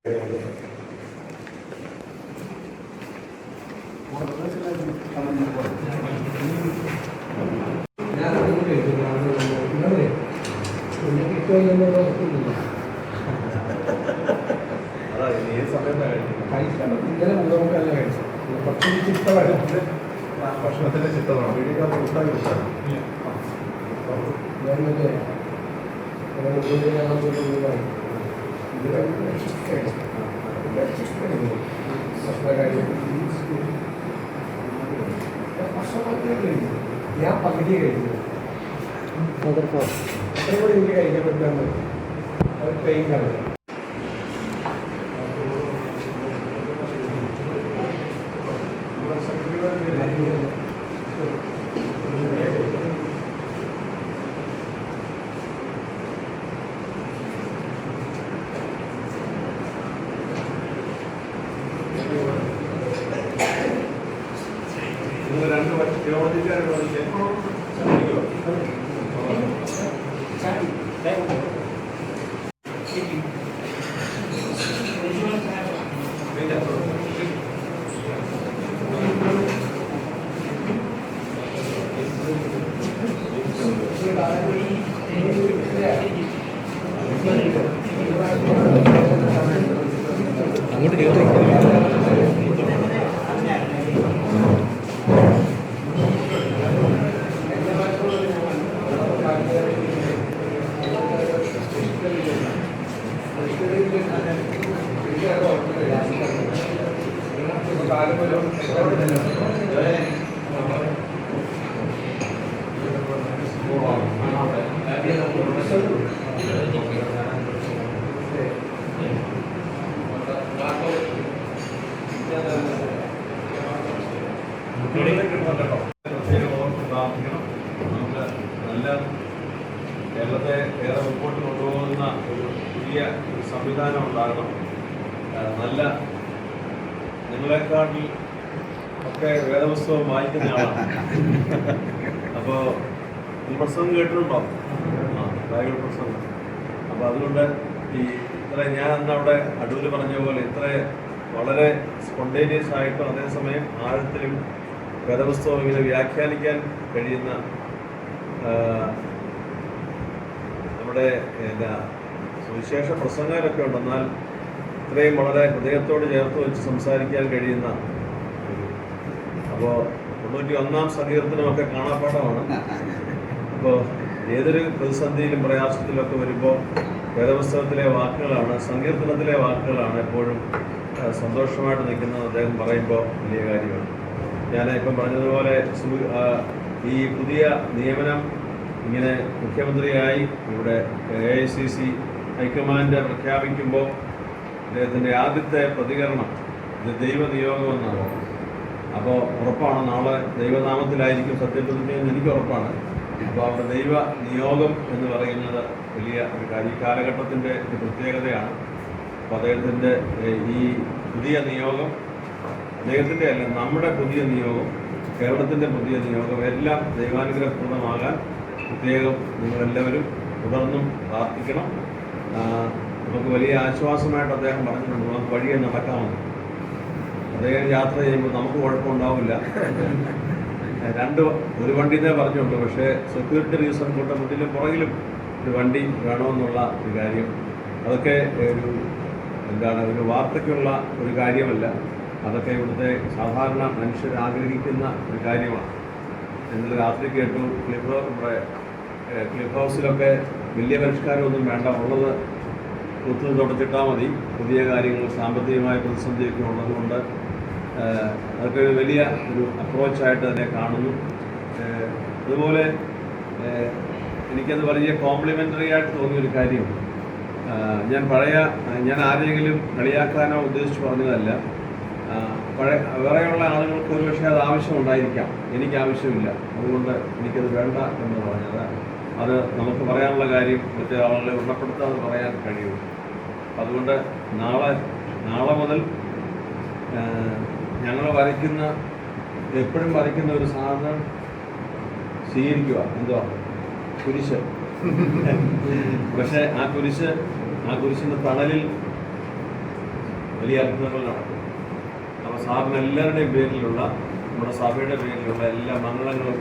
ഭക്ഷണത്തിന്റെ ചിത്രമാണ് വീഡിയോ പുസ്തകം ഞാൻ പകുതി കഴിക്കുന്നു. അത്രയും കൂടി എനിക്ക് കഴിക്കാൻ പറ്റാണ് അത് ട്രെയിൻ കാണുന്നത്. അങ്ങോട്ട് കേട്ടോ. കേരളത്തെ ഏറെ മുമ്പോട്ട് കൊണ്ടുപോകുന്ന ഒരു പുതിയ സംവിധാനം ഉണ്ടാകണം. നല്ല നിങ്ങളെക്കാട്ടിൽ ഒക്കെ വേദപുസ്തകം വായിക്കുന്ന ആളാണ്. അപ്പോൾ ഈ പ്രസംഗം കേട്ടിട്ടുണ്ടോ? ബൈബിൾ പ്രസംഗം. അപ്പോൾ അതുകൊണ്ട് ഈ ഇത്ര ഞാൻ അന്ന് അവിടെ അടൂര് പറഞ്ഞ പോലെ ഇത്ര വളരെ സ്പോണ്ടേനിയസ് ആയിട്ടും അതേസമയം ആഴത്തിലും വേദപുസ്തകം ഇങ്ങനെ വ്യാഖ്യാനിക്കാൻ കഴിയുന്ന നമ്മുടെ സുവിശേഷ പ്രസംഗരൊക്കെ ഉണ്ട്. എന്നാൽ ഇത്രയും വളരെ ഹൃദയത്തോട് ചേർത്ത് വെച്ച് സംസാരിക്കാൻ കഴിയുന്ന അപ്പോൾ 91-ാം സങ്കീർത്തനമൊക്കെ കാണാപ്പാടമാണ്. അപ്പോൾ ഏതൊരു പ്രതിസന്ധിയിലും പ്രയാസത്തിലൊക്കെ വരുമ്പോൾ വേദപുസ്തകത്തിലെ വാക്കുകളാണ്, സങ്കീർത്തനത്തിലെ വാക്കുകളാണ് എപ്പോഴും സന്തോഷമായിട്ട് നിൽക്കുന്നത് അദ്ദേഹം പറയുമ്പോൾ വലിയ കാര്യമാണ്. ഞാൻ ഇപ്പം പറഞ്ഞതുപോലെ ഈ പുതിയ നിയമനം ഇങ്ങനെ മുഖ്യമന്ത്രിയായി ഇവിടെ AICC ഹൈക്കമാൻഡ് പ്രഖ്യാപിക്കുമ്പോൾ അദ്ദേഹത്തിൻ്റെ ആദ്യത്തെ പ്രതികരണം ഇത് ദൈവനിയോഗമെന്നാണ്. അപ്പോൾ ഉറപ്പാണ് നാളെ ദൈവനാമത്തിലായിരിക്കും സത്യപ്രതിജ്ഞ എന്ന് എനിക്ക് ഉറപ്പാണ്. അപ്പോൾ അവിടെ ദൈവ നിയോഗം എന്ന് പറയുന്നത് വലിയ ഒരു ഈ കാലഘട്ടത്തിൻ്റെ ഒരു പ്രത്യേകതയാണ്. അപ്പോൾ അദ്ദേഹത്തിൻ്റെ ഈ പുതിയ നിയോഗം അദ്ദേഹത്തിൻ്റെ അല്ല, നമ്മുടെ പുതിയ നിയോഗം, കേരളത്തിൻ്റെ പുതിയ നിയോഗം എല്ലാം ദൈവാനുഗ്രഹപ്രദമാകാൻ പ്രത്യേകം നിങ്ങളെല്ലാവരും തുടർന്നും പ്രാർത്ഥിക്കണം. നമുക്ക് വലിയ ആശ്വാസമായിട്ട് അദ്ദേഹം പറഞ്ഞിട്ടുണ്ട്, നമുക്ക് വഴിയെ നടക്കാമെന്ന്. അദ്ദേഹം യാത്ര ചെയ്യുമ്പോൾ നമുക്ക് കുഴപ്പമുണ്ടാവില്ല. ഒരു വണ്ടിന്നേ പറഞ്ഞുള്ളൂ, പക്ഷേ സെക്യൂരിറ്റി റീസൺ കൊണ്ട് മുന്നിലും പുറകിലും ഒരു വണ്ടി വേണമെന്നുള്ള ഒരു കാര്യം, അതൊക്കെ ഒരു വാർത്തയ്ക്കുള്ള ഒരു കാര്യമല്ല. അതൊക്കെ ഇവിടുത്തെ സാധാരണ മനുഷ്യർ ആഗ്രഹിക്കുന്ന ഒരു കാര്യമാണ്. ഇന്നലെ രാത്രി കേട്ടു ക്ലിഫ് ഹൗസിലൊക്കെ വലിയ പരിഷ്കാരമൊന്നും വേണ്ട, ഉള്ളത് കുത്തും തുടച്ചിട്ടാൽ മതി. പുതിയ കാര്യങ്ങൾ സാമ്പത്തികമായ പ്രതിസന്ധിയൊക്കെ ഉള്ളതുകൊണ്ട് അതൊക്കെ വലിയ ഒരു അപ്രോച്ചായിട്ട് തന്നെ കാണുന്നു. അതുപോലെ എനിക്കത് വലിയ കോംപ്ലിമെൻ്ററി ആയിട്ട് തോന്നിയൊരു കാര്യം, ഞാൻ ആരെങ്കിലും കളിയാക്കാനോ ഉദ്ദേശിച്ച് പറഞ്ഞതല്ല. വേറെയുള്ള ആളുകൾക്ക് ഒരു പക്ഷേ അത് ആവശ്യമുണ്ടായിരിക്കാം, എനിക്ക് ആവശ്യമില്ല, അതുകൊണ്ട് എനിക്കത് വേണ്ട എന്ന് പറഞ്ഞത്. അത് നമുക്ക് പറയാനുള്ള കാര്യം മറ്റേ ആളുകളെ ഉണപ്പെടുത്താതെ പറയാൻ കഴിയും. അതുകൊണ്ട് നാളെ മുതൽ ഞങ്ങൾ എപ്പോഴും വരയ്ക്കുന്ന ഒരു സാധനം സ്വീകരിക്കുക. എന്തുവാ? കുരിശ്. പക്ഷേ ആ കുരിശിൻ്റെ തണലിൽ വലിയ അത്ഭുതങ്ങൾ നടക്കും. അപ്പോൾ സാറിന് എല്ലാവരുടെയും പേരിലുള്ള, നമ്മുടെ സഭയുടെ പേരിലുള്ള എല്ലാ മംഗളങ്ങളും